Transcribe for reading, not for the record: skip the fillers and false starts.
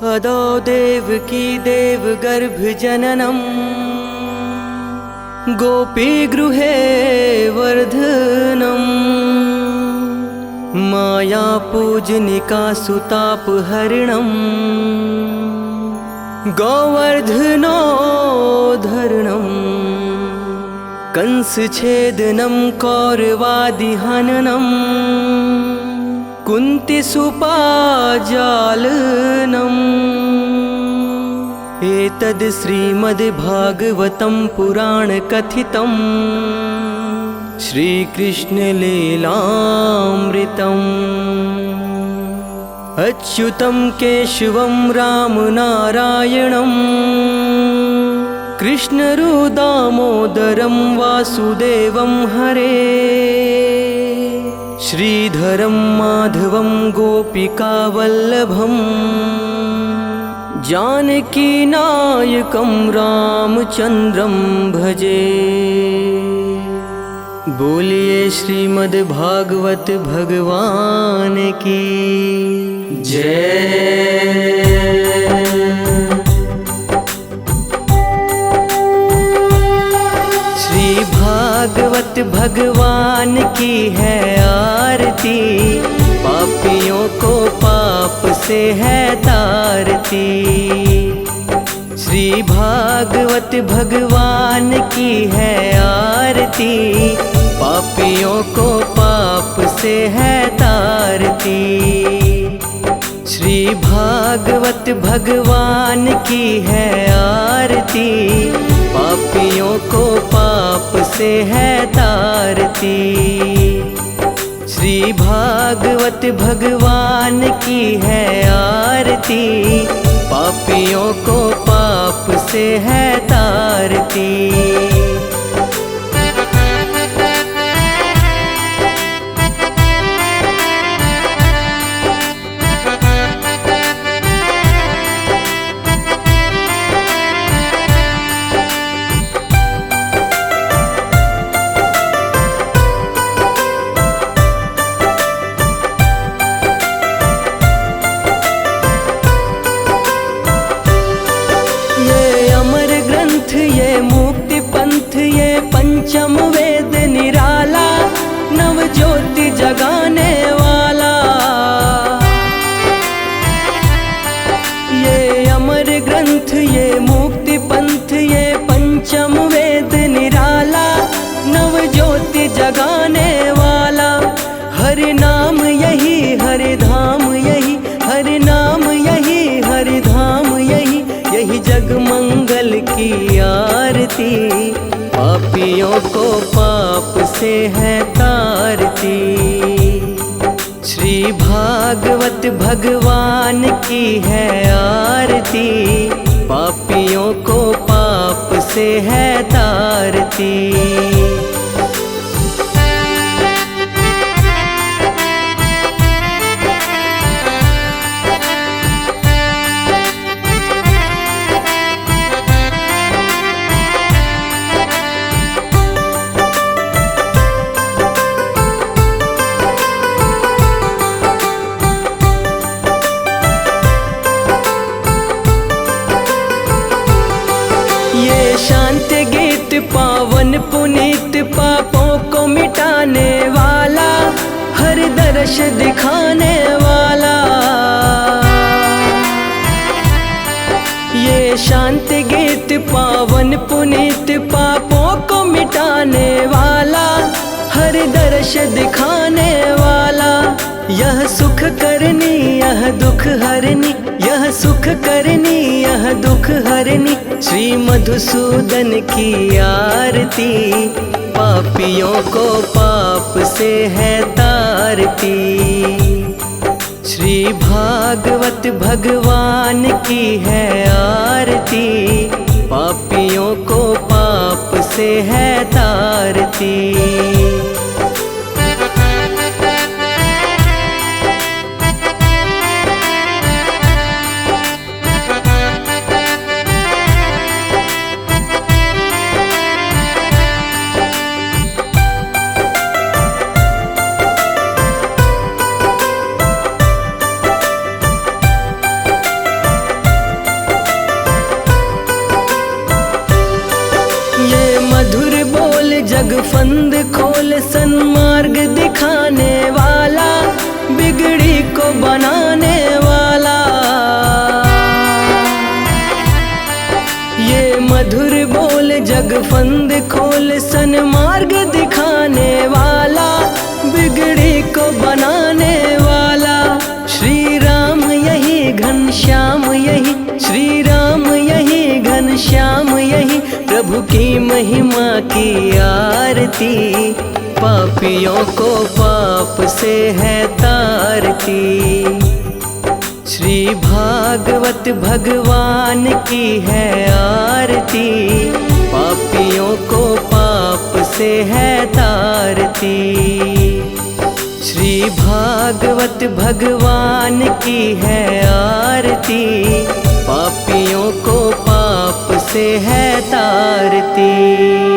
अदौ देवकी देवगर्भ जननम् गोपीगृहे वर्धनम् मायापूजनिका सुतापहरणम् गोवर्धनोद्धरणम् कंसछेदनं कौरवादिहननम् कुन्तिसुपाजालनम् एतद् श्रीमद्भागवतं पुराणकथितं श्रीकृष्णलीलामृतम् अच्युतं केशवं रामनारायणं कृष्णरुदामोदरं वासुदेवं हरे श्रीधरं माधवं गोपिकावल्लभम् जानकीनायकं रामचन्द्रं भजे। बोलिए श्रीमद्भागवत भगवान की जय। श्री भागवत भगवान की है आरती, पापियों को पाप से है तारती। श्री भागवत भगवान की है आरती, पापियों को पाप से है तारती। श्री भागवत भगवान की है आरती, पापियों को पाप से है तारती। श्री भागवत भगवान की है आरती, पापियों को पाप से है तारती। ये मुक्ति पंथ ये पंचम वेद निराला, नव ज्योति जगाने वाला। ये अमर ग्रंथ ये मुक्ति पंथ ये पंचम वेद निराला, नव ज्योति जगाने वाला। हर नाम यही हर धाम यही, हर नाम यही हर धाम यही, यही जग मंगल की आरती, पापियों को पाप से है तारती। श्री भागवत भगवान की है आरती, पापियों को पाप से है तारती। शांत गीत पावन पुनीत पापों को मिटाने वाला, हर दर्श दिखाने वाला। ये शांत गीत पावन पुनीत पापों को मिटाने वाला, हर दर्श दिखाने वाला। यह सुख करनी यह दुख हरनी, यह सुख करनी यह दुख हरनी, श्री मधुसूदन की आरती, पापियों को पाप से है तारती। श्री भागवत भगवान की है आरती, पापियों को पाप से है तारती। जग फंद खोल सन्मार्ग दिखाने वाला, बिगड़ी को बनाने वाला। ये मधुर बोल जग फंद खोल सन्मार्ग दिखाने वाला, बिगड़ी को बनाने वाला। श्री राम यही घनश्याम यही, श्री राम यही घनश्याम यही, प्रभु की महिमा की आरती, पापियों को पाप से है तारती। श्री भागवत भगवान की है आरती, पापियों को पाप से है तारती। श्री भागवत भगवान की है आरती, पापियों को पाप से है तारती।